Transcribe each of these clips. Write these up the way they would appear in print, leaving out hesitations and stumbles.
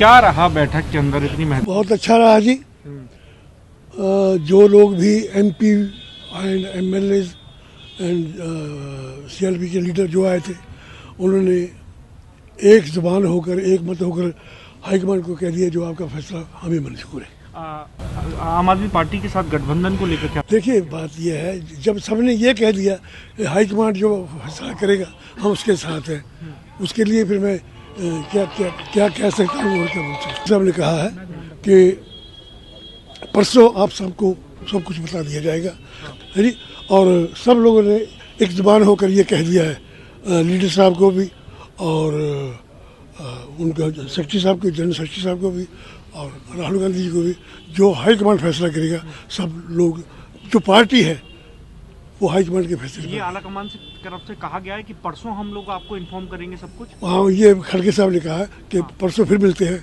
क्या रहा बैठक के अंदर इतनी महत्व? बहुत अच्छा रहा जी। जो लोग भी MP and MLA and CLP के लीडर जो आए थे, उन्होंने एक जुबान होकर, एक मत होकर हाईकमान को कह दिया जो आपका फैसला हमें मंजूर है। आम आदमी पार्टी के साथ गठबंधन को लेकर क्या? देखिए, बात यह है, जब सबने ये कह दिया हाईकमान जो फैसला करेगा हम उसके साथ हैं, उसके लिए फिर मैं क्या कह सकता हूँ और क्या बोल सकता हूँ। सबने कहा है कि परसों आप सबको सब कुछ बता दिया जाएगा, है जी। और सब लोगों ने एक जुबान होकर ये कह दिया है, लीडर साहब को भी और उनका सेक्रेटरी साहब को, जनरल सेक्रेटरी साहब को भी और राहुल गांधी जी को भी, जो हाईकमान फैसला करेगा सब लोग, जो पार्टी है वो हाईकमान के फैसले। ये आला कमान से तरफ से कहा गया है कि परसों हम लोग आपको इन्फॉर्म करेंगे सब कुछ। हाँ, ये खड़गे साहब ने कहा है कि परसों फिर मिलते हैं।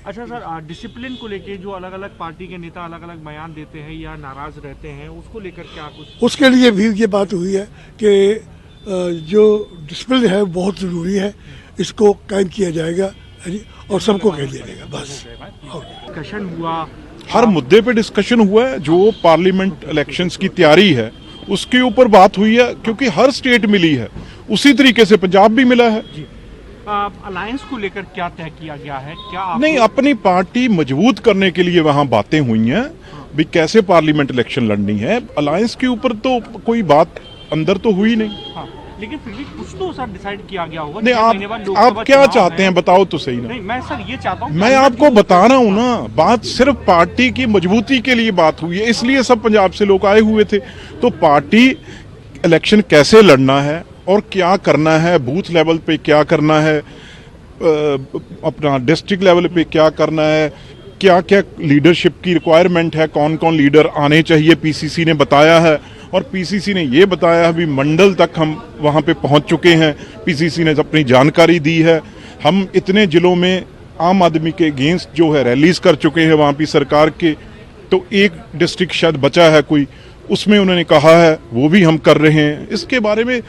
अच्छा सर, डिसिप्लिन को लेके जो अलग अलग पार्टी के नेता अलग अलग बयान देते हैं या नाराज रहते हैं, उसको लेकर क्या कुछ? उसके लिए भी ये बात हुई है कि जो डिसिप्लिन है बहुत ज़रूरी है, इसको कायम किया जाएगा और सबको कह दिया जाएगा। बस डिस्कशन हुआ, हर मुद्दे पे डिस्कशन हुआ है। जो पार्लियामेंट इलेक्शंस की तैयारी है उसके ऊपर बात हुई है, क्योंकि हर स्टेट मिली है, उसी तरीके से पंजाब भी मिला है। अलायंस को लेकर क्या तय किया गया है? क्या नहीं, अपनी पार्टी मजबूत करने के लिए वहां बातें हुई हैं भी कैसे पार्लियामेंट इलेक्शन लड़नी है। अलायंस के ऊपर तो कोई बात अंदर तो हुई नहीं। हाँ, लेकिन फिर भी कुछ तो सर डिसाइड किया गया होगा। नहीं, आप क्या चाहते हैं बताओ तो सही ना। नहीं, मैं सर ये चाहता हूँ, मैं आपको बता रहा हूँ ना, बात सिर्फ पार्टी की मजबूती के लिए बात हुई है, इसलिए सब पंजाब से लोग आए हुए थे। तो पार्टी इलेक्शन कैसे लड़ना है और क्या करना है, बूथ लेवल पे क्या करना है, अपना डिस्ट्रिक्ट लेवल पे क्या करना है, क्या क्या लीडरशिप की रिक्वायरमेंट है, कौन कौन लीडर आने चाहिए, PCC ने बताया है। और PCC ने ये बताया अभी मंडल तक हम वहाँ पे पहुँच चुके हैं। PCC ने अपनी जानकारी दी है। हम इतने जिलों में आम आदमी के अगेंस्ट जो है रैलीज कर चुके हैं वहाँ पे सरकार के। तो एक डिस्ट्रिक्ट शायद बचा है कोई, उसमें उन्होंने कहा है वो भी हम कर रहे हैं। इसके बारे में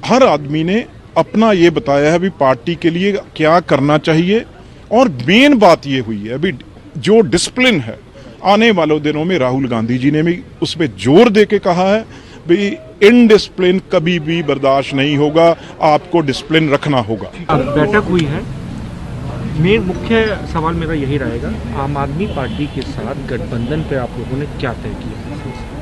हर आदमी ने अपना ये बताया है भी पार्टी के लिए क्या करना चाहिए। और मेन बात ये हुई है अभी जो डिसिप्लिन है, आने वालों दिनों में राहुल गांधी जी ने भी उस पर जोर दे के कहा है भी इनडिसिप्लिन कभी भी बर्दाश्त नहीं होगा, आपको डिसिप्लिन रखना होगा। बैठक हुई है, मेन मुख्य सवाल मेरा यही रहेगा, आम आदमी पार्टी के साथ गठबंधन पे आप लोगों ने क्या तय किया?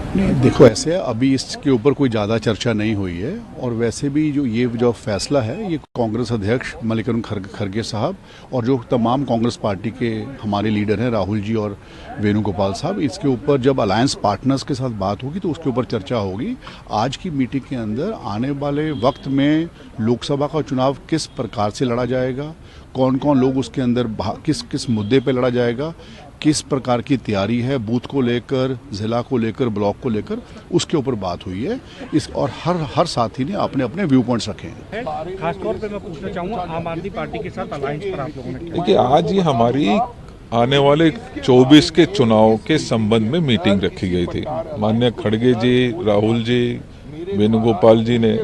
नहीं, देखो, ऐसे अभी इसके ऊपर कोई ज़्यादा चर्चा नहीं हुई है। और वैसे भी जो फैसला है ये कांग्रेस अध्यक्ष मल्लिकार्जुन खड़गे साहब और जो तमाम कांग्रेस पार्टी के हमारे लीडर हैं राहुल जी और वेणुगोपाल साहब, इसके ऊपर जब अलायंस पार्टनर्स के साथ बात होगी तो उसके ऊपर चर्चा होगी। आज की मीटिंग के अंदर आने वाले वक्त में लोकसभा का चुनाव किस प्रकार से लड़ा जाएगा, कौन कौन लोग उसके अंदर किस किस मुद्दे पर लड़ा जाएगा, किस प्रकार की तैयारी है, बूथ को लेकर, जिला को लेकर, ब्लॉक को लेकर, उसके ऊपर बात हुई है। और हर साथी ने अपने अपने व्यू पॉइंट्स रखे हैं। खासतौर पे मैं पूछना चाहूँगा, आम आदमी पार्टी के साथ अलायंस पर आप लोगों ने देखिए, आज ये हमारी आने वाले 24 के चुनाव के संबंध में मीटिंग रखी गई थी। माननीय खड़गे जी, राहुल जी, वेणुगोपाल जी ने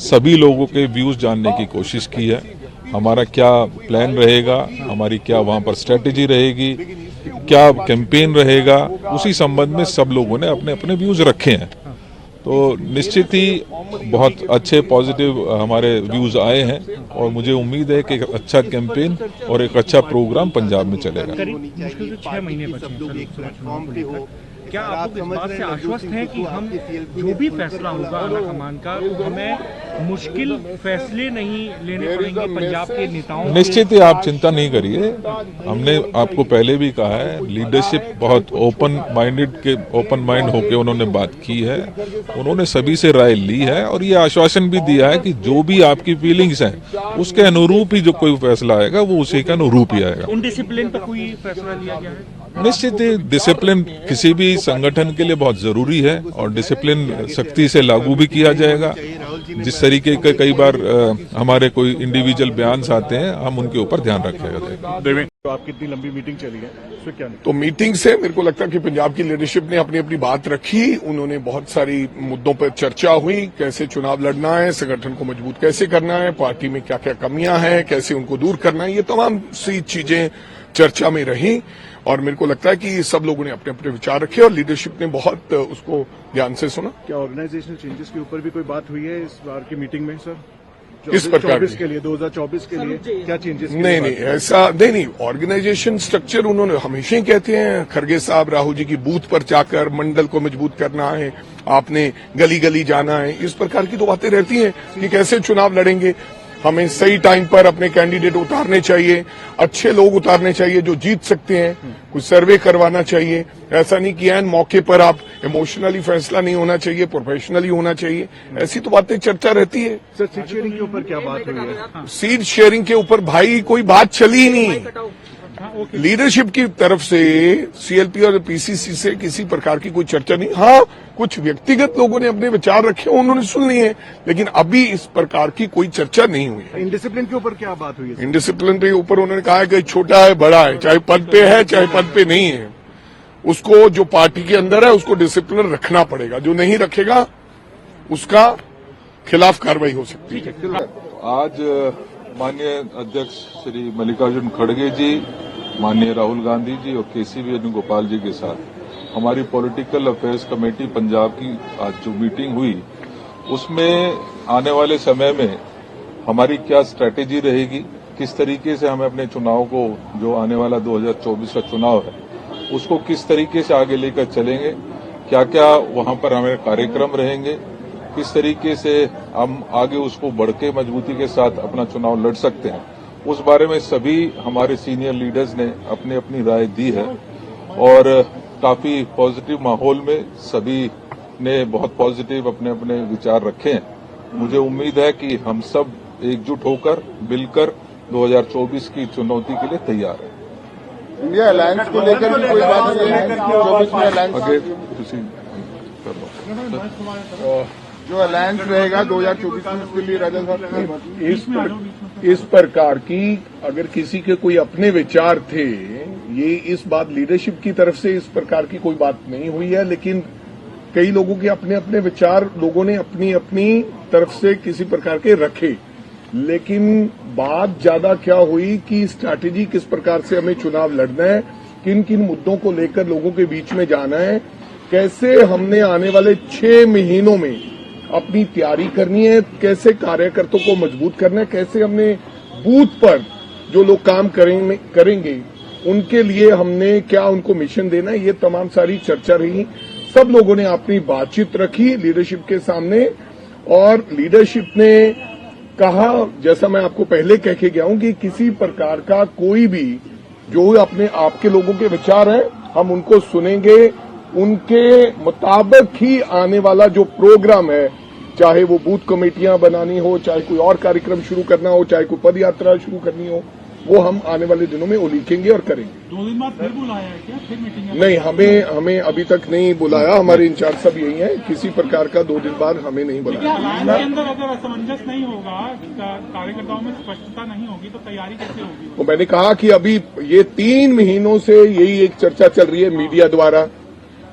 सभी लोगों के व्यूज जानने की कोशिश की है। हमारा क्या प्लान रहेगा, हमारी क्या वहाँ पर स्ट्रेटेजी रहेगी, क्या कैंपेन रहेगा, उसी संबंध में सब लोगों ने अपने अपने व्यूज रखे हैं। तो निश्चित ही बहुत अच्छे पॉजिटिव हमारे व्यूज आए हैं और मुझे उम्मीद है कि एक अच्छा कैंपेन और एक अच्छा प्रोग्राम पंजाब में चलेगा। करीब मुश्किल से 6 महीने बचे हैं लोकसभा चुनाव को लेकर। क्या आप लोग इस बात से आश्वस्त हैं कि हम जो भी फैसला होगा आलाकमान का, हमें मुश्किल फैसले नहीं लेने पड़ेंगे पंजाब के नेताओं? निश्चित ही आप चिंता नहीं करिए। हमने आपको पहले भी कहा है, लीडरशिप बहुत ओपन माइंड होकर उन्होंने बात की है। उन्होंने सभी से राय ली है और ये आश्वासन भी दिया है कि जो भी आपकी फीलिंग्स हैं उसके अनुरूप ही जो कोई फैसला आएगा वो उसी के अनुरूप ही आएगा। इनडिसिप्लिन पर कोई फैसला लिया गया है? निश्चित ही डिसिप्लिन किसी भी संगठन के लिए बहुत जरूरी है और डिसिप्लिन सख्ती से लागू भी किया जाएगा। जिस तरीके के कई बार हमारे कोई इंडिविजुअल बयान आते हैं, हम उनके ऊपर ध्यान रखेगा। तो आपकी इतनी लंबी मीटिंग चली है, उसमें क्या तो मीटिंग से मेरे को लगता है कि पंजाब की लीडरशिप ने अपनी अपनी बात रखी। उन्होंने बहुत सारी मुद्दों पर चर्चा हुई, कैसे चुनाव लड़ना है, संगठन को मजबूत कैसे करना है, पार्टी में क्या क्या कमियां हैं, कैसे उनको दूर करना है, ये तमाम सी चीजें चर्चा में रही। और मेरे को लगता है कि सब लोगों ने अपने अपने विचार रखे और लीडरशिप ने बहुत उसको ध्यान से सुना। क्या ऑर्गेनाइजेशनल चेंजेस के ऊपर भी कोई बात हुई है इस बार की मीटिंग में सर? इस प्रकार के लिए 2024 के लिए क्या चेंजेस? नहीं, ऐसा नहीं। ऑर्गेनाइजेशन स्ट्रक्चर उन्होंने हमेशा ही कहते हैं, खड़गे साहब राहुल जी की बूथ पर जाकर मंडल को मजबूत करना है, आपने गली गली जाना है, इस प्रकार की तो बातें रहती हैं कि कैसे चुनाव लड़ेंगे। हमें सही टाइम पर अपने कैंडिडेट उतारने चाहिए, अच्छे लोग उतारने चाहिए जो जीत सकते हैं, कुछ सर्वे करवाना चाहिए। ऐसा नहीं कि एन मौके पर आप इमोशनली फैसला नहीं होना चाहिए, प्रोफेशनली होना चाहिए। ऐसी तो बातें चर्चा रहती है। सर सीट शेयरिंग के ऊपर क्या बात हुई है? सीट शेयरिंग के ऊपर भाई कोई बात चली ही नहीं। लीडरशिप की तरफ से सीएलपी और पीसीसी से किसी प्रकार की कोई चर्चा नहीं। हाँ, कुछ व्यक्तिगत लोगों ने अपने विचार रखे, उन्होंने सुन लिए, लेकिन अभी इस प्रकार की कोई चर्चा नहीं हुई है। इनडिसिप्लिन के ऊपर क्या बात हुई है? इनडिसिप्लिन के ऊपर उन्होंने कहा है कि छोटा है बड़ा है, चाहे पद पे है चाहे पद पे नहीं है, उसको जो पार्टी के अंदर है उसको डिसिप्लिन रखना पड़ेगा, जो नहीं रखेगा उसका खिलाफ कार्रवाई हो सकती है। आज माननीय अध्यक्ष श्री मल्लिकार्जुन खड़गे जी, माननीय राहुल गांधी जी और केसी वेणुगोपाल जी के साथ हमारी पॉलिटिकल अफेयर्स कमेटी पंजाब की आज जो मीटिंग हुई, उसमें आने वाले समय में हमारी क्या स्ट्रैटेजी रहेगी, किस तरीके से हमें अपने चुनाव को, जो आने वाला 2024 का चुनाव है, उसको किस तरीके से आगे लेकर चलेंगे, क्या क्या वहां पर हमारे कार्यक्रम रहेंगे, किस तरीके से हम आगे उसको बढ़ के मजबूती के साथ अपना चुनाव लड़ सकते हैं, उस बारे में सभी हमारे सीनियर लीडर्स ने अपनी अपनी राय दी है। और काफी पॉजिटिव माहौल में सभी ने बहुत पॉजिटिव अपने अपने विचार रखे हैं। मुझे उम्मीद है कि हम सब एकजुट होकर मिलकर 2024 की चुनौती के लिए तैयार हैं। इंडिया अलायंस को लेकर भी कोई बात नहीं है? 24 में अलायंस आगे कर लो। जो अलायंस रहेगा 2024 में, उसके लिए राजा साहब इस प्रकार की अगर किसी के कोई अपने विचार थे, ये इस बात लीडरशिप की तरफ से इस प्रकार की कोई बात नहीं हुई है, लेकिन कई लोगों के अपने अपने विचार लोगों ने अपनी अपनी तरफ से किसी प्रकार के रखे। लेकिन बात ज्यादा क्या हुई कि स्ट्रैटेजी किस प्रकार से हमें चुनाव लड़ना है, किन किन मुद्दों को लेकर लोगों के बीच में जाना है, कैसे हमने आने वाले 6 महीनों में अपनी तैयारी करनी है, कैसे कार्यकर्ताओं को मजबूत करना है, कैसे हमने बूथ पर जो लोग काम करेंगे उनके लिए हमने क्या उनको मिशन देना है, ये तमाम सारी चर्चा रही। सब लोगों ने अपनी बातचीत रखी लीडरशिप के सामने और लीडरशिप ने कहा, जैसा मैं आपको पहले कह के गया हूं, कि किसी प्रकार का कोई भी जो अपने आपके लोगों के विचार हैं हम उनको सुनेंगे, उनके मुताबिक ही आने वाला जो प्रोग्राम है, चाहे वो बूथ कमेटियां बनानी हो, चाहे कोई और कार्यक्रम शुरू करना हो, चाहे कोई पद यात्रा शुरू करनी हो, वो हम आने वाले दिनों में उलीखेंगे और करेंगे। 2 दिन बाद फिर बुलाया है क्या? फिर मीटिंग? नहीं, हमें अभी तक नहीं बुलाया। हमारे इंचार्ज सब यही हैं, किसी प्रकार का 2 दिन बाद हमें नहीं बुलाया। अलायंस के अंदर अगर असमंजस नहीं होगा, कार्यकर्ताओं में स्पष्टता नहीं होगी, तो तैयारी कैसे होगी? तो मैंने कहा कि अभी ये 3 महीनों से यही एक चर्चा चल रही है मीडिया द्वारा।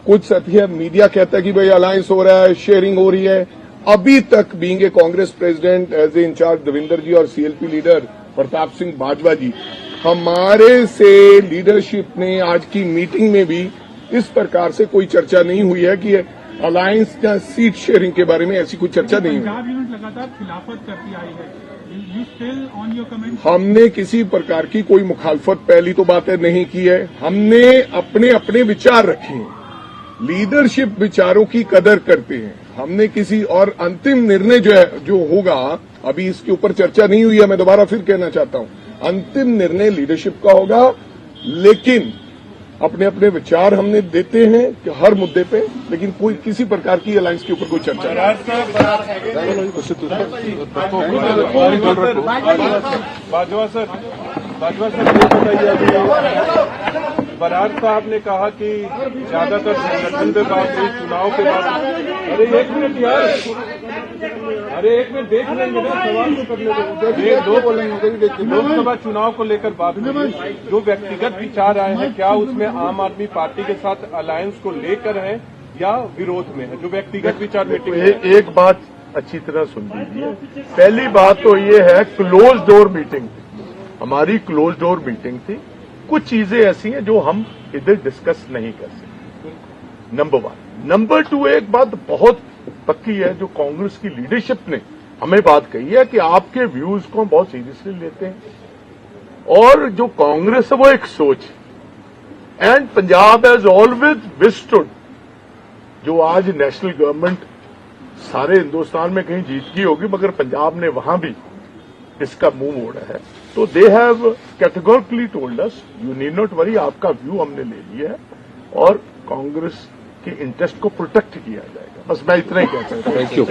कुछ साथी मीडिया कहता है कि भाई अलायंस हो रहा है, शेयरिंग हो रही है। अभी तक being a Congress president, as a incharge Devendra ji और सीएलपी लीडर प्रताप सिंह बाजवा जी, हमारे से लीडरशिप ने आज की मीटिंग में भी इस प्रकार से कोई चर्चा नहीं हुई है कि अलायंस का सीट शेयरिंग के बारे में ऐसी कोई चर्चा नहीं हुई। पंजाब यूनिट लगातार खिलाफत करती आई है। You still on your comment? हमने किसी प्रकार की कोई मुखालफत पहली तो बातें नहीं की है, हमने अपने अपने विचार रखे हैं। लीडरशिप विचारों की कदर करते हैं। हमने किसी और अंतिम निर्णय जो होगा, अभी इसके ऊपर चर्चा नहीं हुई है, मैं दोबारा फिर कहना चाहता हूं, अंतिम निर्णय लीडरशिप का होगा, लेकिन अपने अपने विचार हमने देते हैं कि हर मुद्दे पे, लेकिन कोई किसी प्रकार की अलायंस के ऊपर कोई चर्चा नहीं। बाजवा सर ये बताइए अभी बराड़ साहब ने कहा कि ज्यादातर संगठन पे बात हुई, चुनाव के बाद। अरे एक मिनट यार, अरे एक मिनट देख लेंगे ना, सवाल तो करने दो। लोकसभा चुनाव को लेकर बात हुई, जो व्यक्तिगत विचार आए हैं, क्या उसमें आम आदमी पार्टी के साथ अलायंस को लेकर है या विरोध में है? जो व्यक्तिगत विचार मीटिंग एक बात अच्छी तरह सुन लीजिए। पहली बात तो ये है, क्लोज डोर मीटिंग थी, हमारी क्लोज डोर मीटिंग थी। कुछ चीजें ऐसी हैं जो हम इधर डिस्कस नहीं कर सकते, नंबर 1। नंबर 2, एक बात बहुत पक्की है, जो कांग्रेस की लीडरशिप ने हमें बात कही है कि आपके व्यूज को हम बहुत सीरियसली लेते हैं और जो कांग्रेस है वो एक सोच, एंड पंजाब हैज ऑलवेज विस्टूड। जो आज नेशनल गवर्नमेंट सारे हिंदुस्तान में कहीं जीत गई होगी, मगर पंजाब ने वहां भी इसका मुंह मोड़ा है। तो they have categorically told us, you need not worry, आपका व्यू हमने ले लिया है और कांग्रेस के इंटरेस्ट को प्रोटेक्ट किया जाएगा। बस मैं इतना ही कह सकता हूं। Thank you.